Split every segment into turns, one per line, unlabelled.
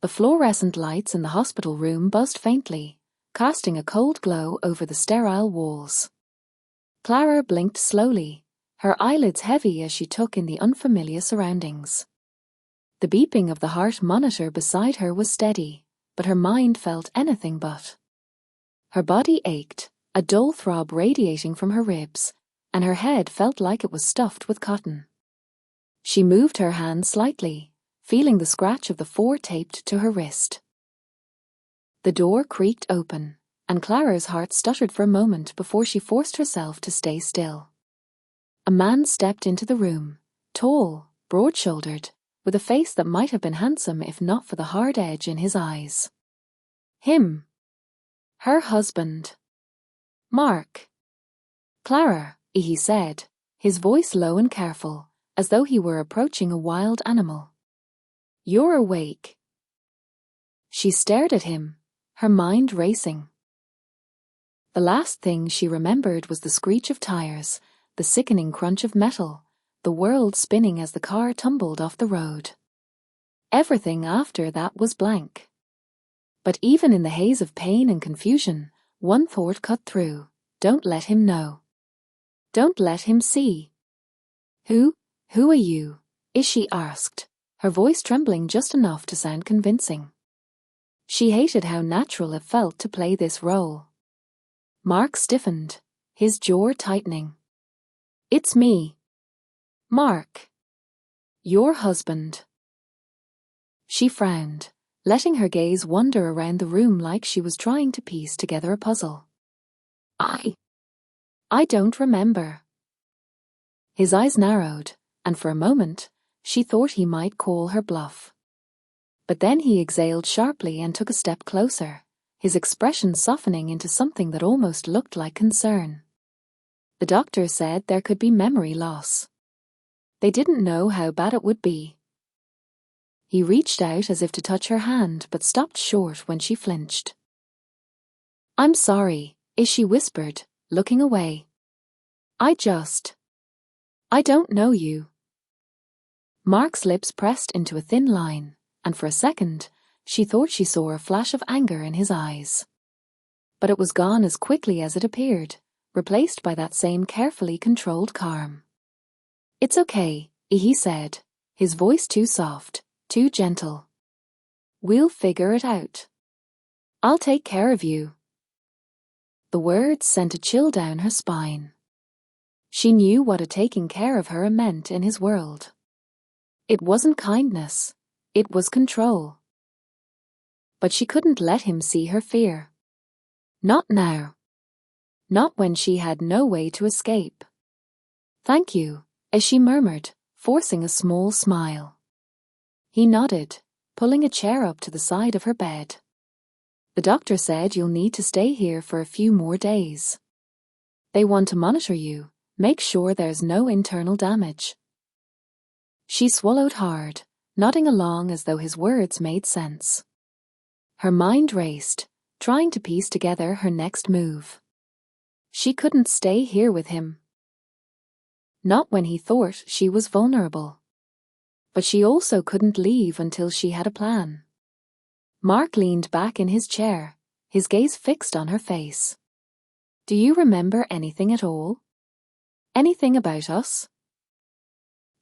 The fluorescent lights in the hospital room buzzed faintly, casting a cold glow over the sterile walls. Clara blinked slowly, her eyelids heavy as she took in the unfamiliar surroundings. The beeping of the heart monitor beside her was steady, but her mind felt anything but. Her body ached, a dull throb radiating from her ribs, and her head felt like it was stuffed with cotton. She moved her hand slightly, feeling the scratch of the 4 taped to her wrist. The door creaked open, and Clara's heart stuttered for a moment before she forced herself to stay still. A man stepped into the room, tall, broad-shouldered, with a face that might have been handsome if not for the hard edge in his eyes. Him. Her husband. Mark. Clara, he said, his voice low and careful, as though he were approaching a wild animal. You're awake. She stared at him, her mind racing. The last thing she remembered was the screech of tires, the sickening crunch of metal, the world spinning as the car tumbled off the road. Everything after that was blank. But even in the haze of pain and confusion, one thought cut through: don't let him know. Don't let him see. Who are you? She asked, her voice trembling just enough to sound convincing. She hated how natural it felt to play this role. Mark stiffened, his jaw tightening. It's me. Mark. Your husband. She frowned, letting her gaze wander around the room like she was trying to piece together a puzzle. I don't remember. His eyes narrowed, and for a moment, she thought he might call her bluff. But then he exhaled sharply and took a step closer, his expression softening into something that almost looked like concern. The doctor said there could be memory loss. They didn't know how bad it would be. He reached out as if to touch her hand, but stopped short when she flinched. I'm sorry, she whispered, looking away. I don't know you. Mark's lips pressed into a thin line, and for a second, she thought she saw a flash of anger in his eyes. But it was gone as quickly as it appeared, replaced by that same carefully controlled calm. It's okay, he said, his voice too soft, too gentle. We'll figure it out. I'll take care of you. The words sent a chill down her spine. She knew what a taking care of her meant in his world. It wasn't kindness, it was control. But she couldn't let him see her fear. Not now. Not when she had no way to escape. Thank you, as she murmured, forcing a small smile. He nodded, pulling a chair up to the side of her bed. The doctor said you'll need to stay here for a few more days. They want to monitor you, make sure there's no internal damage. She swallowed hard, nodding along as though his words made sense. Her mind raced, trying to piece together her next move. She couldn't stay here with him. Not when he thought she was vulnerable. But she also couldn't leave until she had a plan. Mark leaned back in his chair, his gaze fixed on her face. Do you remember anything at all? Anything about us?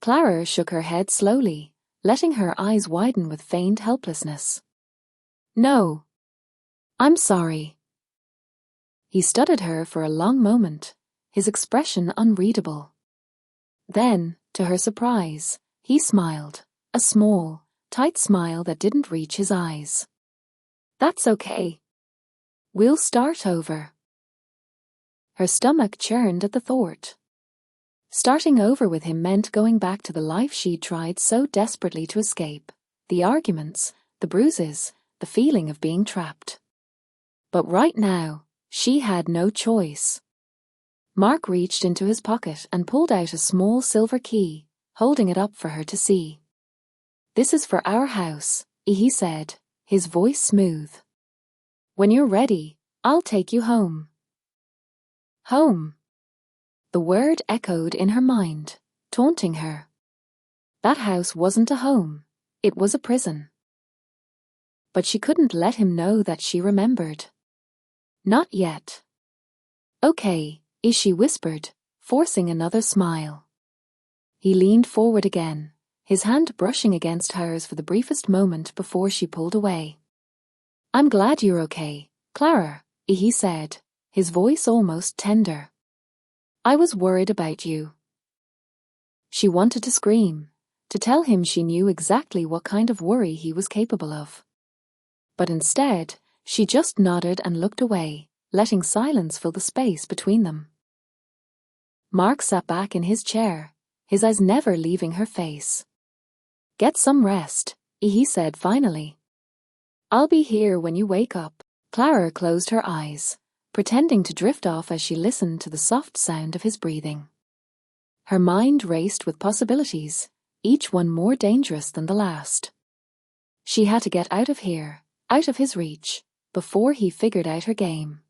Clara shook her head slowly, letting her eyes widen with feigned helplessness. No. I'm sorry. He studied her for a long moment, his expression unreadable. Then, to her surprise, he smiled, a small, tight smile that didn't reach his eyes. That's okay. We'll start over. Her stomach churned at the thought. Starting over with him meant going back to the life she'd tried so desperately to escape, the arguments, the bruises, the feeling of being trapped. But right now, she had no choice. Mark reached into his pocket and pulled out a small silver key, holding it up for her to see. This is for our house, he said, his voice smooth. When you're ready, I'll take you home. Home. The word echoed in her mind, taunting her. That house wasn't a home, it was a prison. but she couldn't let him know that she remembered. Not yet. Okay, she whispered, forcing another smile. He leaned forward again, his hand brushing against hers for the briefest moment before she pulled away. I'm glad you're okay, Clara, he said, his voice almost tender. I was worried about you. She wanted to scream, to tell him she knew exactly what kind of worry he was capable of. But instead, she just nodded and looked away, letting silence fill the space between them. Mark sat back in his chair, his eyes never leaving her face. Get some rest, he said finally. I'll be here when you wake up. Clara closed her eyes, pretending to drift off as she listened to the soft sound of his breathing. Her mind raced with possibilities, each one more dangerous than the last. She had to get out of here, out of his reach, before he figured out her game.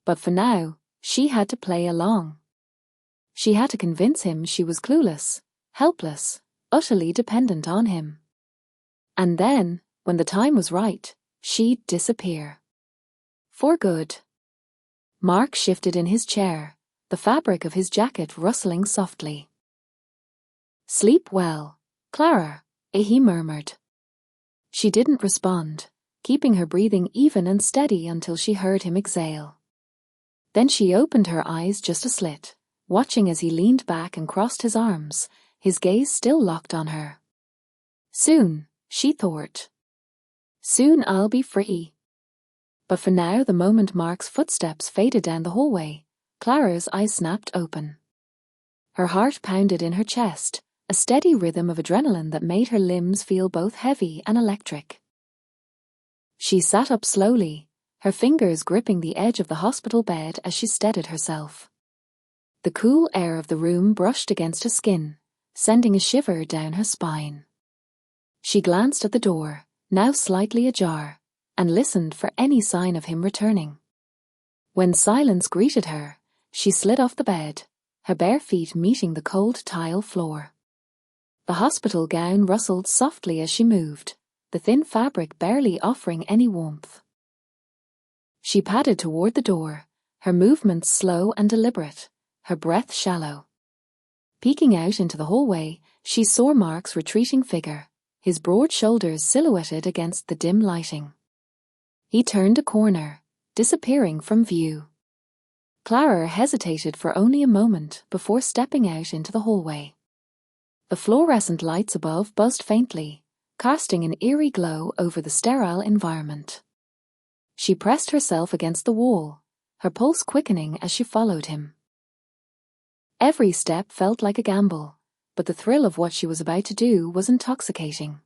But for now, she had to play along. She had to convince him she was clueless, helpless, utterly dependent on him. And then, when the time was right, she'd disappear. For good. Mark shifted in his chair, the fabric of his jacket rustling softly. Sleep well, Clara, he murmured. She didn't respond, keeping her breathing even and steady until she heard him exhale. Then she opened her eyes just a slit, watching as he leaned back and crossed his arms, his gaze still locked on her. Soon, she thought. Soon I'll be free. But for now, the moment Mark's footsteps faded down the hallway, Clara's eyes snapped open. Her heart pounded in her chest, a steady rhythm of adrenaline that made her limbs feel both heavy and electric. She sat up slowly, her fingers gripping the edge of the hospital bed as she steadied herself. The cool air of the room brushed against her skin, sending a shiver down her spine. She glanced at the door, now slightly ajar, and listened for any sign of him returning. When silence greeted her, she slid off the bed, her bare feet meeting the cold tile floor. The hospital gown rustled softly as she moved, the thin fabric barely offering any warmth. She padded toward the door, her movements slow and deliberate, her breath shallow. Peeking out into the hallway, she saw Mark's retreating figure, his broad shoulders silhouetted against the dim lighting. He turned a corner, disappearing from view. Clara hesitated for only a moment before stepping out into the hallway. The fluorescent lights above buzzed faintly, casting an eerie glow over the sterile environment. She pressed herself against the wall, her pulse quickening as she followed him. Every step felt like a gamble, but the thrill of what she was about to do was intoxicating.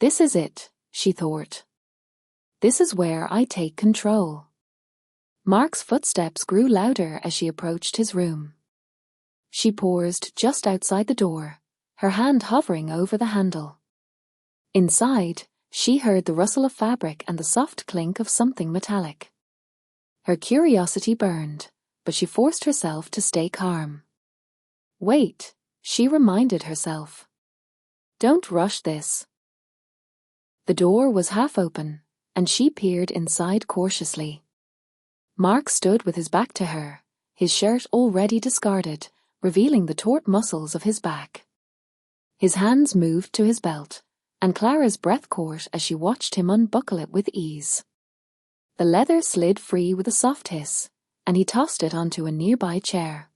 This is it, she thought. This is where I take control. Mark's footsteps grew louder as she approached his room. She paused just outside the door, her hand hovering over the handle. Inside, she heard the rustle of fabric and the soft clink of something metallic. Her curiosity burned, but she forced herself to stay calm. Wait, she reminded herself. Don't rush this. The door was half open, and she peered inside cautiously. Mark stood with his back to her, his shirt already discarded, revealing the taut muscles of his back. His hands moved to his belt, and Clara's breath caught as she watched him unbuckle it with ease. The leather slid free with a soft hiss, and he tossed it onto a nearby chair.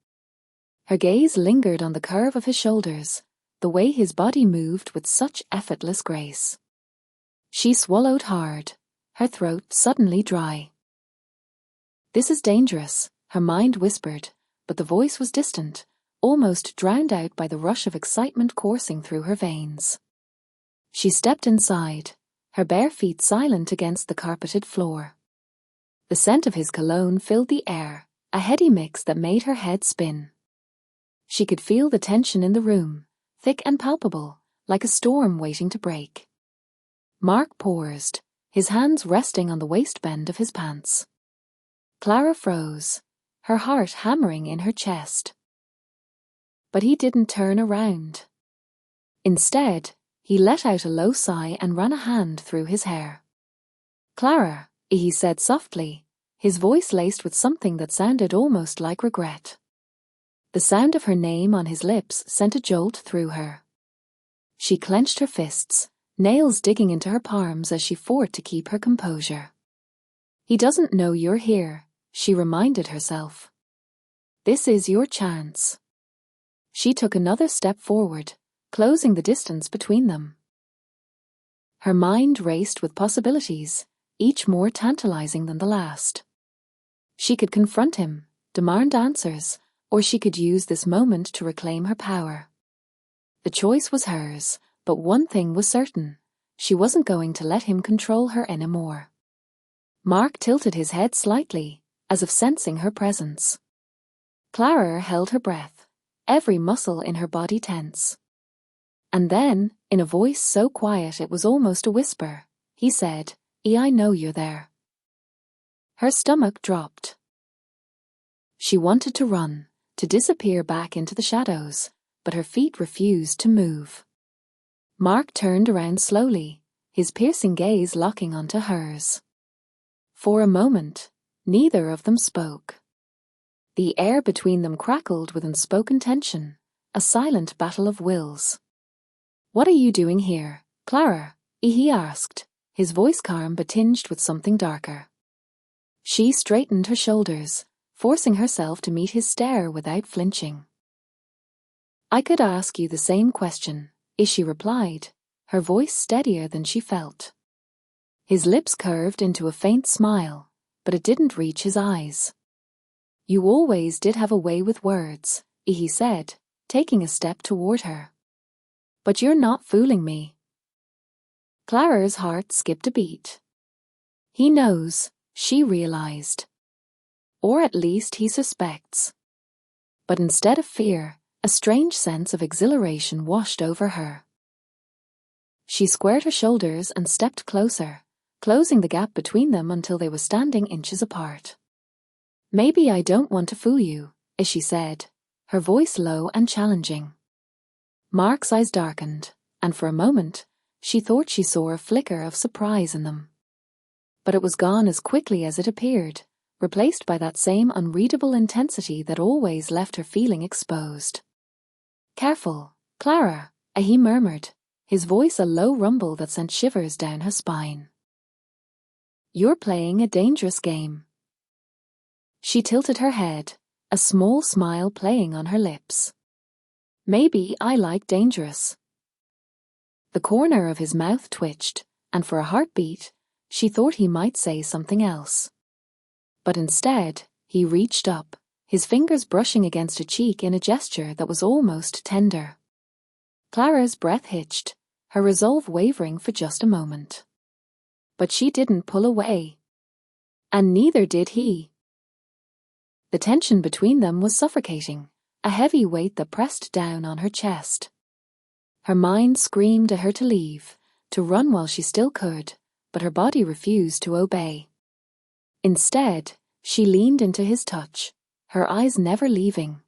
Her gaze lingered on the curve of his shoulders, the way his body moved with such effortless grace. She swallowed hard, her throat suddenly dry. This is dangerous, her mind whispered, but the voice was distant, almost drowned out by the rush of excitement coursing through her veins. She stepped inside, her bare feet silent against the carpeted floor. The scent of his cologne filled the air, a heady mix that made her head spin. She could feel the tension in the room, thick and palpable, like a storm waiting to break. Mark paused, his hands resting on the waistband of his pants. Clara froze, her heart hammering in her chest. But he didn't turn around. Instead, He let out a low sigh and ran a hand through his hair. "Clara," he said softly, his voice laced with something that sounded almost like regret. The sound of her name on his lips sent a jolt through her. She clenched her fists, nails digging into her palms as she fought to keep her composure. "He doesn't know you're here," she reminded herself. "This is your chance." She took another step forward, closing the distance between them. Her mind raced with possibilities, each more tantalizing than the last. She could confront him, demand answers, or she could use this moment to reclaim her power. The choice was hers, but one thing was certain: she wasn't going to let him control her anymore. Mark tilted his head slightly, as if sensing her presence. Clara held her breath, every muscle in her body tense. And then, in a voice so quiet it was almost a whisper, he said, "I know you're there." Her stomach dropped. She wanted to run, to disappear back into the shadows, but her feet refused to move. Mark turned around slowly, his piercing gaze locking onto hers. For a moment, neither of them spoke. The air between them crackled with unspoken tension, a silent battle of wills. "What are you doing here, Clara?" he asked, his voice calm but tinged with something darker. She straightened her shoulders, forcing herself to meet his stare without flinching. "I could ask you the same question," she replied, her voice steadier than she felt. His lips curved into a faint smile, but it didn't reach his eyes. "You always did have a way with words," he said, taking a step toward her. "But you're not fooling me." Clara's heart skipped a beat. He knows, she realized. Or at least he suspects. But instead of fear, a strange sense of exhilaration washed over her. She squared her shoulders and stepped closer, closing the gap between them until they were standing inches apart. "Maybe I don't want to fool you," she said, her voice low and challenging. Mark's eyes darkened, and for a moment, she thought she saw a flicker of surprise in them. But it was gone as quickly as it appeared, replaced by that same unreadable intensity that always left her feeling exposed. "Careful, Clara," he murmured, his voice a low rumble that sent shivers down her spine. "You're playing a dangerous game." She tilted her head, a small smile playing on her lips. "Maybe I like dangerous." The corner of his mouth twitched, and for a heartbeat, she thought he might say something else. But instead, he reached up, his fingers brushing against her cheek in a gesture that was almost tender. Clara's breath hitched, her resolve wavering for just a moment. But she didn't pull away. And neither did he. The tension between them was suffocating, a heavy weight that pressed down on her chest. Her mind screamed at her to leave, to run while she still could, but her body refused to obey. Instead, she leaned into his touch, her eyes never leaving,